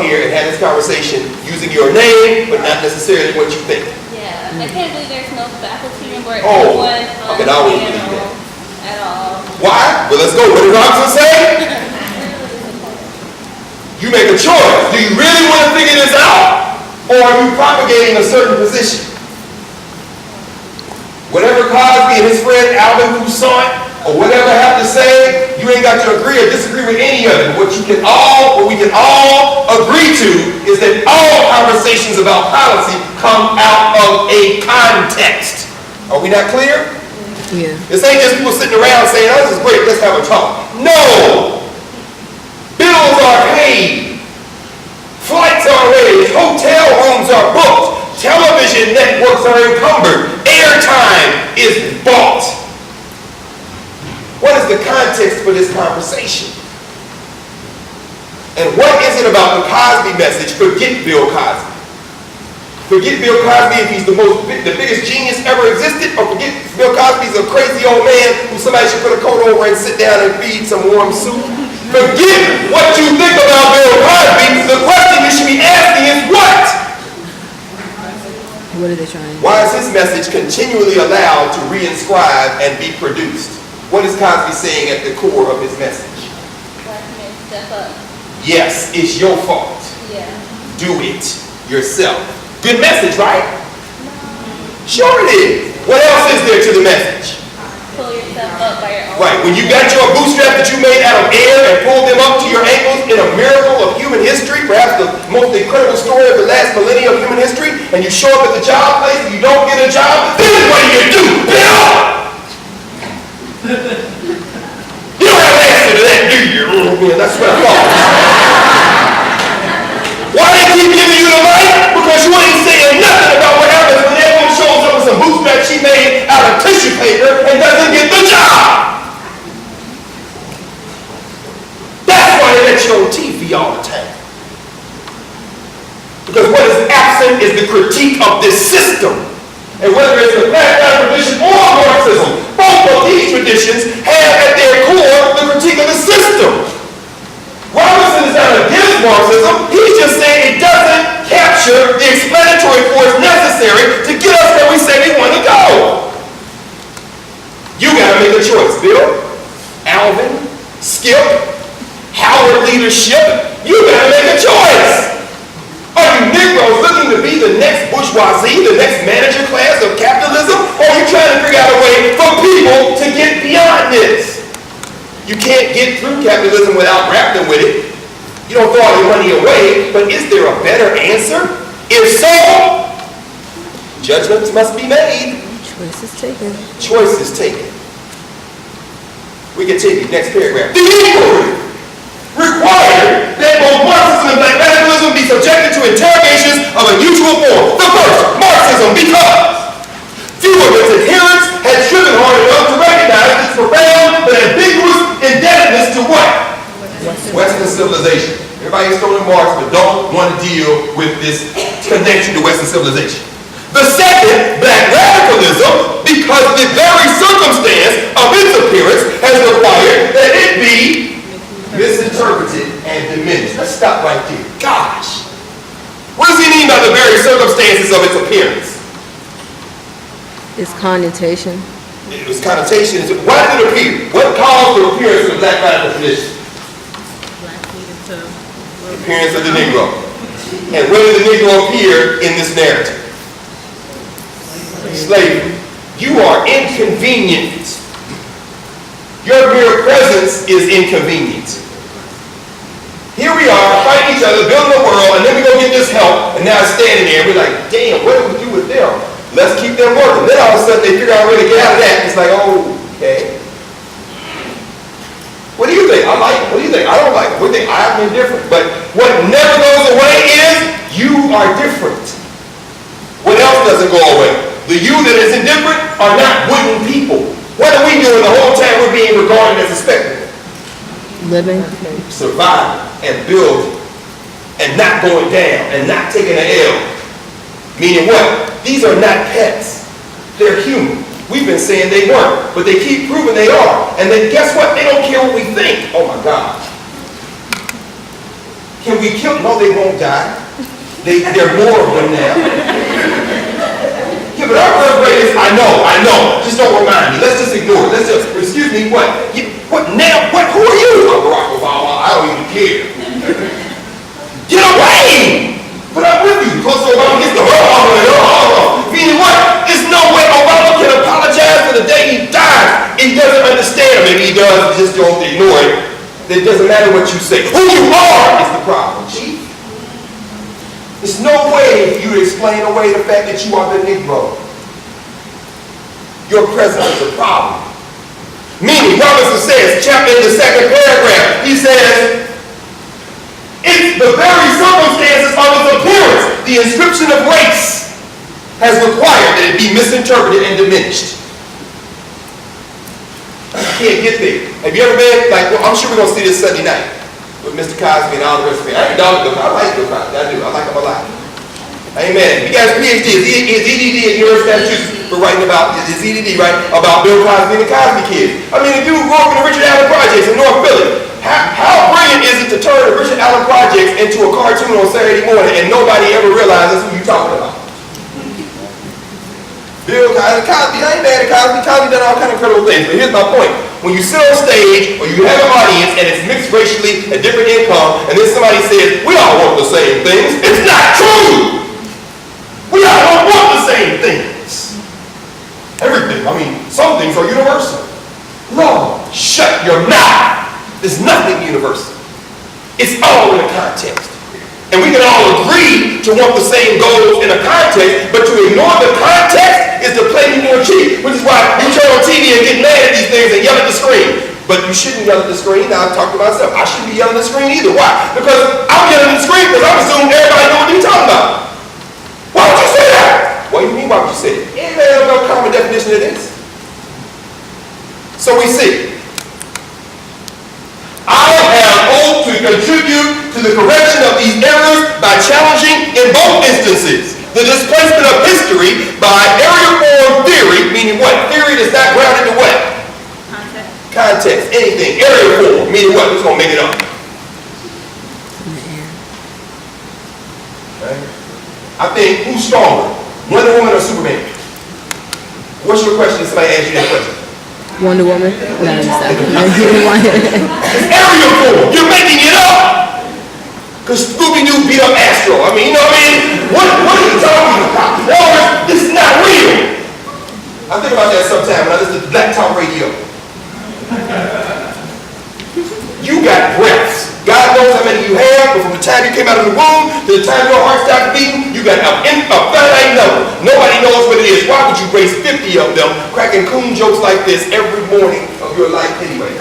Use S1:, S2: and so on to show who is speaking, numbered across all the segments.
S1: here and have this conversation using your name, but not necessarily what you think.
S2: Yeah, I can't believe there's no faculty member or
S1: Oh,
S2: anyone
S1: I
S2: on
S1: can
S2: the
S1: always
S2: panel
S1: believe that.
S2: at all.
S1: Why? Well, let's go. What did Robinson say? You make a choice. Do you really want to figure this out? Or are you propagating a certain position? Whatever Cosby and his friend Alvin Toussaint or whatever have to say, you ain't got to agree or disagree with any of it. What we can all agree to is that all conversations about policy come out of a context. Are we not clear?
S3: Yeah.
S1: This ain't just people sitting around saying, oh, this is great, let's have a talk. No! Bills are paid. Flights are arranged. Hotel rooms are booked. Television networks are encumbered. Airtime is bought. What is the context for this conversation? And what is it about the Cosby message? Forget Bill Cosby. Forget Bill Cosby if he's the biggest genius ever existed, or forget Bill Cosby's a crazy old man who somebody should put a coat over and sit down and feed some warm soup. Forget what you think about Bill Cosby. The question you should be asking is what?
S3: What are they trying?
S1: Why is his message continually allowed to reinscribe and be produced? What is Cosby saying at the core of his message?
S2: Black men step up.
S1: Yes, it's your fault.
S2: Yeah.
S1: Do it yourself. Good message, right? Sure it is. What else is there to the message?
S2: Pull yourself up by your own.
S1: Right, when you got your bootstrap that you made out of air and pulled them up to your ankles in a miracle of human history, perhaps the most incredible story of the last millennium of human history, and you show up at the job place and you don't get a job, this is what you do, Bill! You don't have an answer to that, do you? That's what I thought. Why they keep giving you the mic? Because you ain't saying nothing about what happens when everyone shows up with some bootstraps she made out of tissue paper and doesn't get the job. That's why they let you on TV all the time. Because what is absent is the critique of this system. And whether it's the Black tradition or Marxism, both of these traditions have at their core the critique of the system. Robinson is not against Marxism. He's just saying it doesn't capture the explanatory force necessary to get us where we say we want to go. You got to make a choice, Bill, Alvin, Skip, Howard leadership. You got to make a choice. Are you Negroes looking to be the next bourgeoisie, the next manager class of capitalism? Or are you trying to figure out a way for people to get beyond this? You can't get through capitalism without grappling with it. You don't throw all your money away, but is there a better answer? If so, judgments must be made.
S3: Choices taken.
S1: Choices taken. We continue. Next paragraph. The inquiry required that both Marxism and Black radicalism be subjected to interrogations of unusual form. The first, Marxism, because few of its adherents had striven hard enough to recognize its profound but ambiguous indebtedness to what? Western civilization. Everybody is throwing Marx, but don't want to deal with this connection to Western civilization. The second, Black radicalism, because the very circumstance of its appearance has required that it be misinterpreted and diminished. Let's stop right there. Gosh. What does he mean by the very circumstances of its appearance?
S3: Its connotation.
S1: Its connotation is, why did it appear? What caused the appearance of the Black radical tradition? The appearance of the Negro. And where did the Negro appear in this narrative? Slavery. You are inconvenient. Your mere presence is inconvenient. Here we are fighting each other, building a world, and then we go get this help, and now it's standing there, and we're like, damn, what do we do with them? Let's keep them working. Then all of a sudden they figure out a way to get out of that. It's like, oh, okay. What do you think? I like it. What do you think? I don't like it. What do you think? I'm indifferent. But what never goes away is you are different. What else doesn't go away? The you that is indifferent are not wooden people. What are we doing the whole time we're being regarded as a spectacle?
S3: Living.
S1: Surviving and building and not going down and not taking an L. Meaning what? These are not pets. They're human. We've been saying they weren't, but they keep proving they are. And then guess what? They don't care what we think. Oh my God. Can we kill? No, they won't die. There are more of them now. Yeah, but our third graders, I know. Just don't remind me. Let's just ignore it. Let's just, excuse me, what? What now? What? Who are you? I'm Barack Obama. I don't even care. Get away! But I'm with you. Because Obama gets the meaning what? There's no way Obama can apologize for the day he died. He doesn't understand. Maybe he does, just don't ignore it. It doesn't matter what you say. Who you are is the problem, Chief. There's no way you explain away the fact that you are the Negro. Your presence is a problem. Meaning, Robinson says, chapter in the second paragraph, he says, it's the very circumstances of his appearance, the inscription of race, has required that it be misinterpreted and diminished. You can't get there. Have you ever been, like, well, I'm sure we're going to see this Sunday night with Mr. Cosby and all the rest of it. I ain't dogging Bill Cosby. I like Bill Cosby. I do. I like him a lot. Amen. He got his PhD, his EDD at University of Massachusetts for writing about his EDD, right? About Bill Cosby and the Cosby Kids. I mean, the dude grew up in the Richard Allen Projects in North Philly. How brilliant is it to turn the Richard Allen Projects into a cartoon on Saturday morning and nobody ever realizes who you're talking about? Bill Cosby, I ain't mad at Cosby. Cosby done all kind of incredible things. But here's my point. When you sit on stage or you have an audience and it's mixed racially, a different income, and then somebody says, we all want the same things, it's not true. We all don't want the same things. Everything. I mean, some things are universal. No, shut your mouth. There's nothing universal. It's all in a context. And we can all agree to want the same goals in a context, but to ignore the context is to play me more cheap, which is why you turn on TV and get mad at these things and yell at the screen. But you shouldn't yell at the screen. Now I've talked to myself. I shouldn't be yelling at the screen either. Why? Because I'm yelling at the screen because I'm assuming everybody knows what you're talking about. Why would you say that? What do you mean, why would you say it? Anybody have no common definition of this? So we see. I have hoped to contribute to the correction of these errors by challenging, in both instances, the displacement of history by area form theory, meaning what? Theory that's not grounded in what?
S2: Context.
S1: Context, anything. Area form, meaning what? We're just going to make it up. Okay. I think, who's stronger? Wonder Woman or Superman? What's your question if somebody asks you that question?
S3: Wonder Woman? No, I'm just
S1: It's area form. You're making it up. Because Scooby-Doo beat up Astro. I mean, you know what I mean? What are you talking about? No, this is not real. I think about that sometime when I listen to Black Talk Radio. You got breaths. God knows how many you have, but from the time you came out of the womb to the time your heart stopped beating, you got a finite number. Nobody knows what it is. Why would you raise 50 of them cracking coon jokes like this every morning of your life anyway?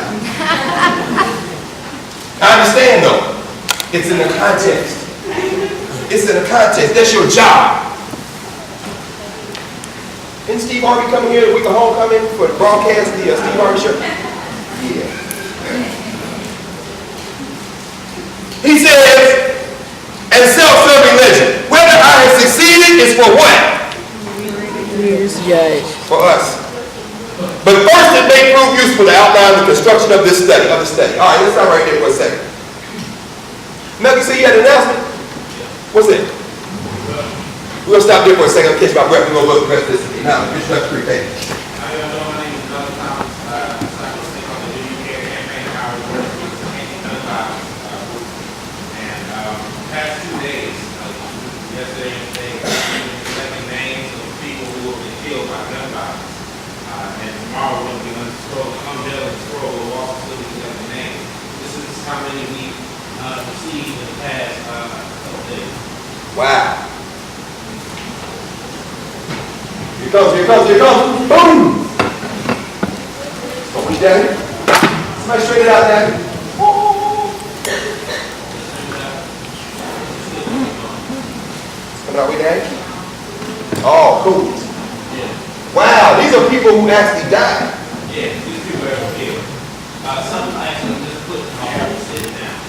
S1: I understand though. It's in the context. It's in the context. That's your job. Isn't Steve Harvey coming here the week of homecoming for the broadcast, the Steve Harvey show? Yeah. He says, and self-serving legend, whether I have succeeded is for what?
S3: Reader's judge.
S1: For us. But first it may prove useful to outline the construction of this study, All right, let's stop right there for a second. Melky said you had an announcement? What's it? We're going to stop there for a second. I'll catch my breath. We're going to look at this now. Introductory page.
S4: Yesterday and today, collecting names of people who have been killed by gun violence. And tomorrow we're going to be unveil and scroll of all facilities collecting names. This is how many we received in the past couple days.
S1: Wow. Here it comes. Boom! Don't be down here. Somebody straighten it out, Daddy. Coming out with Daddy? Oh, cool.
S4: Yeah.
S1: Wow, these are people who actually died.
S4: Yeah, these people are killed. Some actually just put sitting down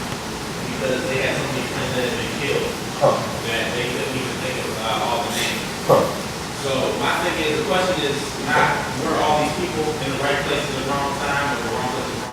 S4: because they had so many friends that had been killed that they couldn't even think of all the names. So my thing is, the question is not, were all these people in the right place at the